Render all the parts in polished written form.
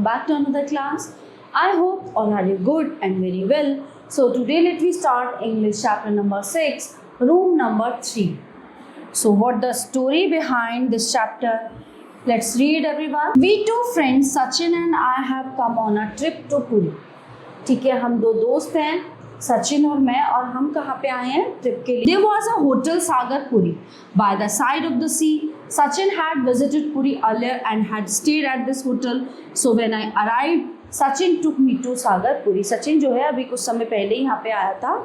back to another class. I hope all are you good and very well. So today let me start English chapter number 6, room number 3. So what the story behind this chapter? Let's read everyone. We two friends Sachin and I have come on a trip to Puri. ठीक है, हम दो दोस्त हैं सचिन और मैं, और हम कहाँ पे आए हैं ट्रिप के लिए. There was a hotel Sagar Puri by the side of the sea. Sachin had visited Puri earlier and had stayed at this hotel. So when I arrived, Sachin took me to Sagar Puri. Sachin जो है अभी कुछ समय पहले यहाँ पे आया था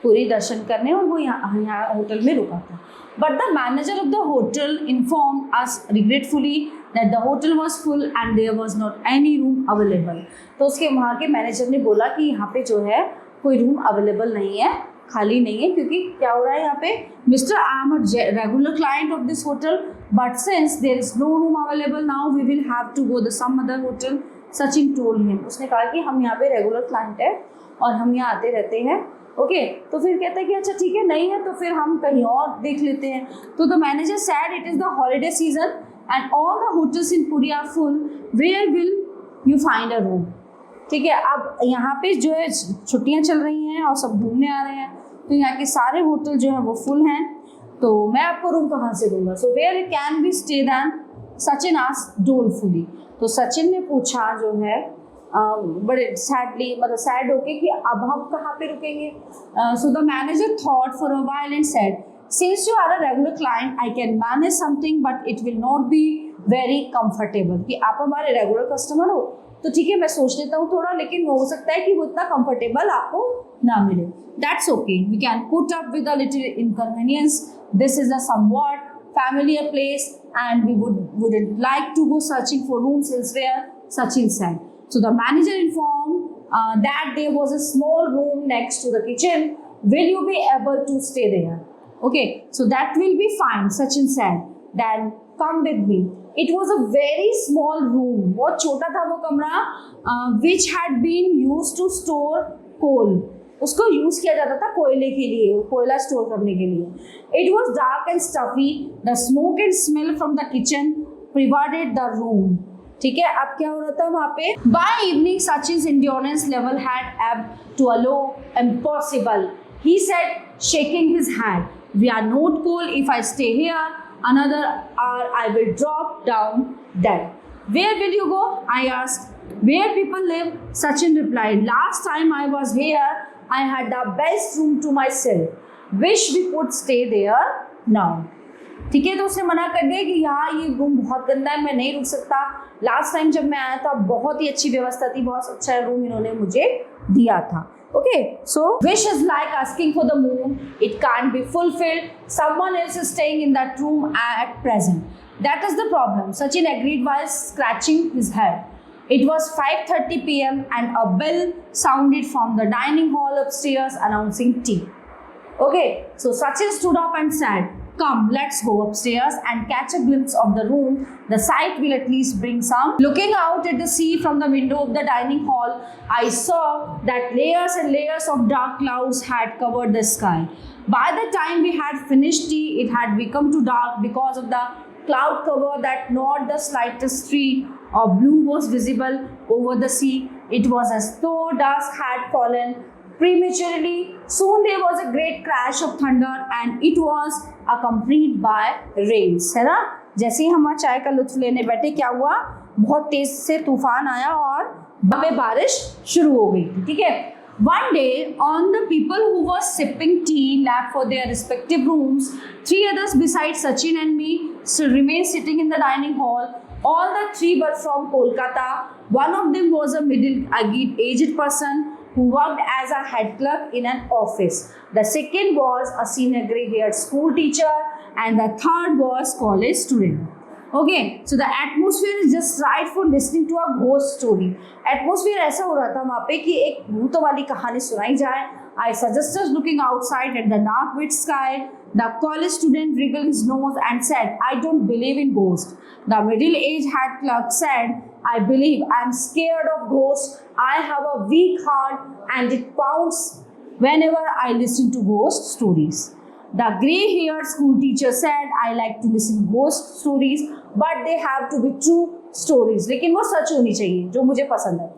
पुरी दर्शन करने और वो यहाँ होटल में रुका था. But the manager of the hotel informed us regretfully that the hotel was full and there was not any room available. तो उसके वहाँ के मैनेजर ने बोला कि यहाँ पे जो है कोई रूम अवेलेबल नहीं है, खाली नहीं है, क्योंकि क्या हो रहा है यहाँ पे, mister I am a regular client of this hotel but since there is no room available now we will have to go the some other hotel. Sachin told him. उसने कहा कि हम यहाँ पे रेगुलर क्लाइंट है और हम यहाँ आते रहते हैं. ओके तो फिर कहता है कि अच्छा ठीक है, नहीं है तो फिर हम कहीं और देख लेते हैं. तो the manager said it is the holiday season and all the hotels in Puri are full, where will you find a room. ठीक है, अब यहाँ पे जो है छुट्टियाँ चल रही हैं और सब घूमने आ रहे हैं, तो यहाँ के सारे होटल जो है वो फुल हैं, तो मैं आपको रूम कहाँ से दूंगा. So where it can be stay then, Sachin asked dolefully. तो सचिन ने पूछा जो है बड़े सैडली, मतलब सैड होके कि अब हम कहाँ पे रुकेंगे. So the manager thought for a while and said, since you are a regular client I can manage something but it will not be very comfortable. कि आप हमारे रेगुलर कस्टमर हो तो ठीक है मैं सोच लेता हूँ थोड़ा, लेकिन हो सकता है कि वो इतना कंफर्टेबल आपको ना मिले. That's okay, we can put up with a little inconvenience. This is a somewhat familiar place and we wouldn't like to go searching for rooms elsewhere, Sachin said. So the manager informed that there was a small room next to the kitchen. Will you be able to stay there? Okay, so that will be fine, Sachin said. Then come with me. It was a very small room. बहुत छोटा था वो कमरा, which had been used to store coal. उसको use किया जाता था कोयले के लिए, कोयला स्टोर करने के लिए. It was dark and stuffy. The smoke and smell from the kitchen pervaded the room. ठीक है, अब क्या हो रहा था वहाँ पे. By evening Sachin's endurance level had ebbed to a low impossible. He said shaking his hand, we are not cold if I stay here another hour I will drop down dead. Where will you go, I asked. Where people live, Sachin replied. Last time I was here, I had the best room to myself. Wish we could stay there now. ठीक है, तो उसने मना कर दिया कि यहाँ ये रूम बहुत गंदा है, मैं नहीं रुक सकता. लास्ट टाइम जब मैं आया था बहुत ही अच्छी व्यवस्था थी, बहुत अच्छा रूम इन्होंने मुझे दिया था. Okay, so wish is like asking for the moon. It can't be fulfilled. Someone else is staying in that room at present. That is the problem. Sachin agreed while scratching his head. It was 5:30 p.m. and a bell sounded from the dining hall upstairs announcing tea. Okay, so Sachin stood up and said, come, let's go upstairs and catch a glimpse of the room. The sight will at least bring some. Looking out at the sea from the window of the dining hall, I saw that layers and layers of dark clouds had covered the sky. By the time we had finished tea, it had become too dark because of the cloud cover that not the slightest streak of blue was visible over the sea. It was as though dusk had fallen prematurely. Soon there was a great crash of thunder and it was accompanied by rains. है ना, जैसे ही हम चाय का लुत्फ लेने बैठे क्या हुआ, बहुत तेज से तूफान आया और वहाँ बारिश शुरू हो गई. ठीक है. One day, all the people who were sipping tea left for their respective rooms. 3 others besides Sachin and me remained sitting in the dining hall. All the 3 were from Kolkata. One of them was a middle-aged person who worked as a head clerk in an office. The second was a senior grey-haired school teacher, and the third was college student. Okay, so the atmosphere is just right for listening to a ghost story. Atmosphere ऐसा हो रहा था वहाँ पे कि एक भूतों वाली कहानी सुनाई जाए. I suggested looking outside at the dark wet sky. The college student wriggled his nose and said, I don't believe in ghosts. The middle-aged head clerk said, I believe. I'm scared of ghosts. I have a weak heart and it pounds whenever I listen to ghost stories. The grey-haired school teacher said, I like to listen to ghost stories, but they have to be true stories, लेकिन वो सच होनी चाहिए जो मुझे पसंद है.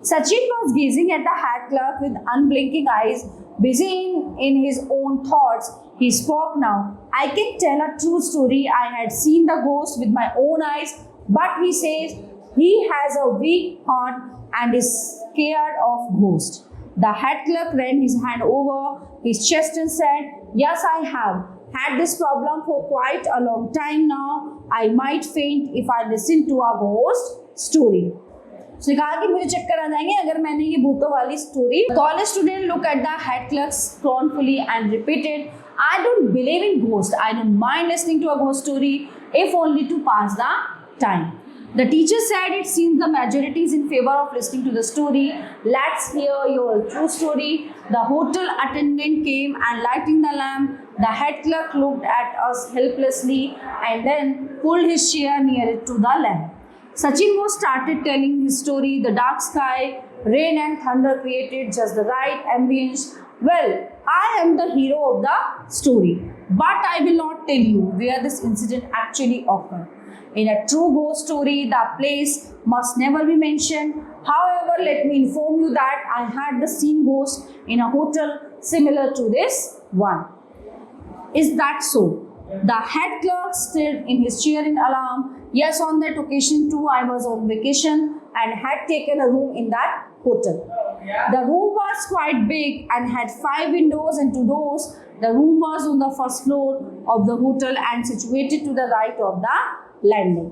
Sachin was gazing at the head clerk with unblinking eyes, busy in his own thoughts. He spoke now. I can tell a true story. I had seen the ghost with my own eyes, but he says he has a weak heart and is scared of ghosts. The head clerk ran his hand over his chest and said, "Yes, I have had this problem for quite a long time now. I might faint if I listen to a ghost story." उसने कहा कि मुझे चक्कर आ जाएंगे अगर मैंने ये भूतों वाली story. College student look at the head clerk scornfully and repeated, "I don't believe in ghosts. I don't mind listening to a ghost story if only to pass the time." The teacher said, "It seems the majority is in favor of listening to the story. Let's hear your true story." The hotel attendant came and lighting the lamp. The head clerk looked at us helplessly and then pulled his chair nearer to the lamp. Sachin was started telling his story. The dark sky, rain and thunder created just the right ambience. Well, I am the hero of the story, but I will not tell you where this incident actually occurred. In a true ghost story, the place must never be mentioned. However, let me inform you that I had the seen ghost in a hotel similar to this one. Is that so? The head clerk stood in his chair in alarm. Yes, on that occasion too, I was on vacation and had taken a room in that hotel. The room was quite big and had 5 windows and 2 doors. The room was on the first floor of the hotel and situated to the right of the landing.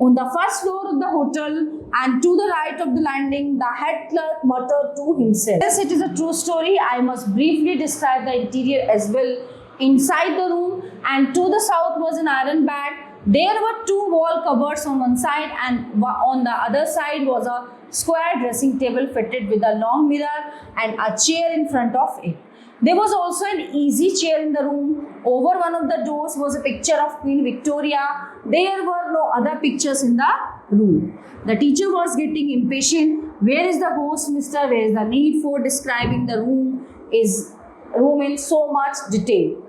On the first floor of the hotel and to the right of the landing, the head clerk muttered to himself. Yes, it is a true story. I must briefly describe the interior as well. Inside the room and to the south was an iron bed. There were 2 wall cupboards on one side and on the other side was a square dressing table fitted with a long mirror and a chair in front of it. There was also an easy chair in the room. Over one of the doors was a picture of Queen Victoria. There were no other pictures in the room. The teacher was getting impatient. Where is the ghost, mister? Where is the need for describing the room in so much detail?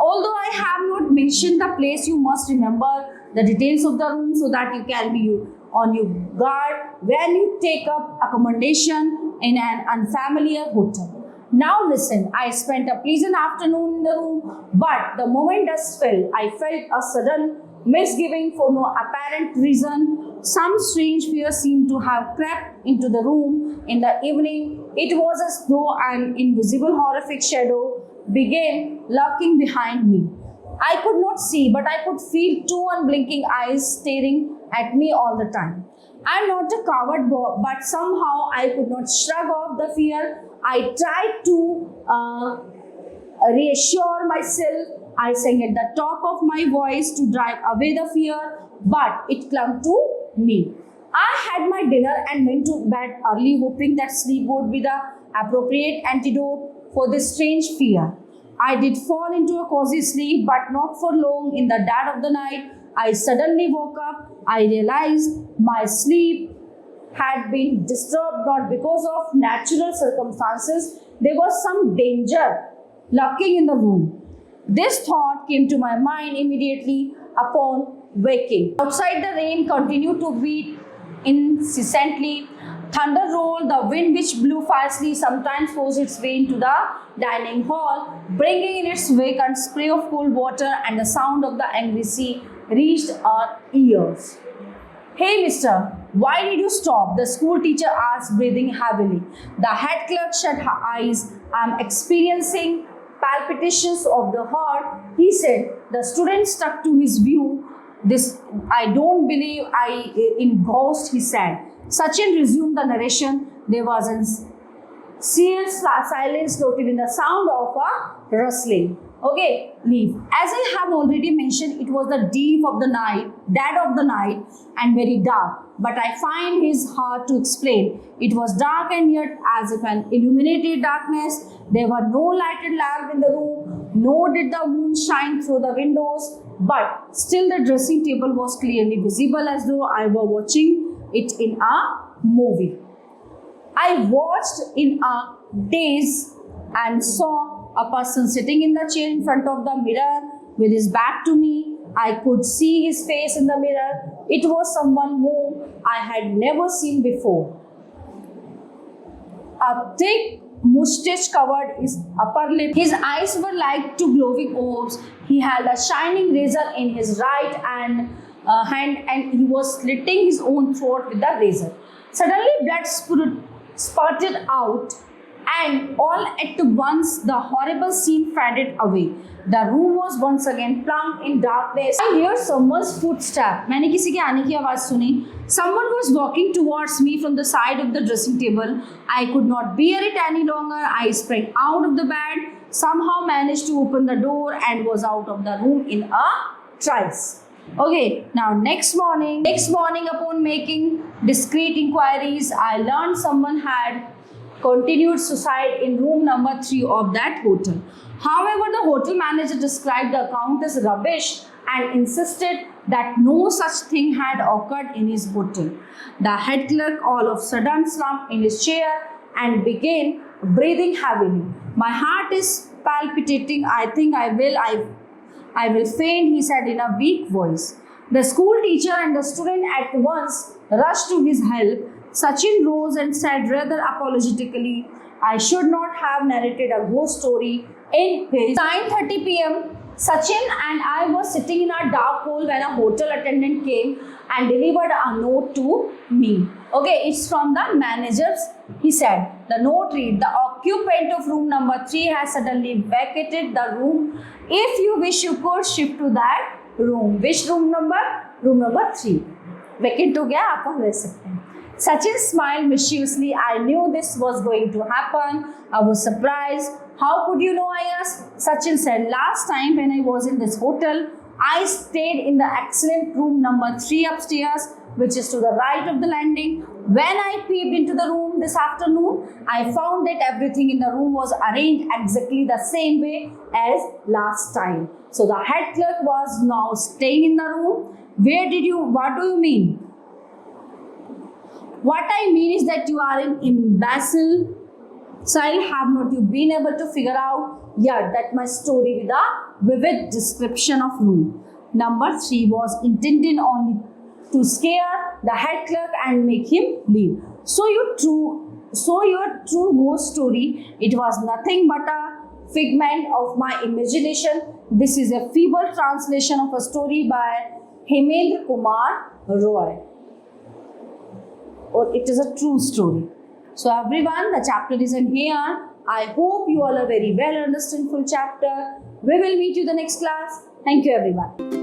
Although I have not mentioned the place, you must remember the details of the room so that you can be on your guard when you take up accommodation in an unfamiliar hotel. Now listen, I spent a pleasant afternoon in the room, but the moment dusk fell, I felt a sudden misgiving for no apparent reason. Some strange fear seemed to have crept into the room in the evening. It was as though an invisible horrific shadow began lurking behind me. I could not see, but I could feel 2 unblinking eyes staring at me all the time. I am not a coward, but somehow I could not shrug off the fear. I tried to reassure myself. I sang at the top of my voice to drive away the fear, but it clung to me. I had my dinner and went to bed early, hoping that sleep would be the appropriate antidote for this strange fear. I did fall into a cozy sleep, but not for long. In the dead of the night, I suddenly woke up. I realized my sleep had been disturbed not because of natural circumstances. There was some danger lurking in the room. This thought came to my mind immediately upon waking. Outside, the rain continued to beat incessantly. Thunder rolled, the wind which blew fiercely sometimes forced its way into the dining hall, bringing in its wake a spray of cold water, and the sound of the angry sea reached our ears. "Hey, mister, why did you stop?" the school teacher asked, breathing heavily. The head clerk shut her eyes. "I'm experiencing palpitations of the heart," he said. The student stuck to his view. "I don't believe in ghosts," he said. Sachin resumed the narration. There was a silence noted in the sound of a rustling. Okay, leave. As I have already mentioned, it was the dead of the night, and very dark. But I find it hard to explain. It was dark and yet as if an illuminated darkness. There were no lighted lamp in the room, nor did the moon shine through the windows. But still the dressing table was clearly visible, as though I were watching it in a movie. I watched in a daze and saw a person sitting in the chair in front of the mirror. with his back to me. I could see his face in the mirror. It was someone whom I had never seen before. A thick mustache covered his upper lip. His eyes were like two glowing orbs. He held a shining razor in his right hand and he was slitting his own throat with the razor. Suddenly blood spurted out, and all at once the horrible scene faded away. The room was once again plunged in darkness. I heard someone's footstep. मैंने किसी के आने की आवाज़ सुनी. Someone was walking towards me from the side of the dressing table. I could not bear it any longer. I sprang out of the bed, somehow managed to open the door and was out of the room in a trice. Okay, now next morning upon making discreet inquiries, I learned someone had continued suicide in room number 3 of that hotel. However, the hotel manager described the account as rubbish and insisted that no such thing had occurred in his hotel. The head clerk all of a sudden slumped in his chair and began breathing heavily. My heart is palpitating. I think I will faint, he said in a weak voice. The school teacher and the student at once rushed to his help. Sachin rose and said rather apologetically, I should not have narrated a ghost story in his 9:30 p.m. Sachin and I were sitting in a dark hole when a hotel attendant came and delivered a note to me. Okay, it's from the managers. He said, the note read, the occupant of room number 3 has suddenly vacated the room. If you wish, you could shift to that room. Which room number? Room number 3. Vacant हो गया, आप वहाँ रह सकते हैं. Sachin smiled mischievously. I knew this was going to happen. I was surprised. How could you know? I asked. Sachin said, last time when I was in this hotel, I stayed in the excellent room number 3 upstairs, which is to the right of the landing. When I peeped into the room this afternoon, I found that everything in the room was arranged exactly the same way as last time. So the head clerk was now staying in the room. What do you mean? What I mean is that you are an imbecile. Child, have not you been able to figure out yet that my story with a vivid description of room number 3 was intended only to scare the head clerk and make him leave. So your true ghost story, it was nothing but a figment of my imagination. This is a feeble translation of a story by Hemendra Kumar Roy. Or it is a true story. So everyone, the chapter is in here. I hope you all are very well understand full chapter. We will meet you the next class. Thank you everyone.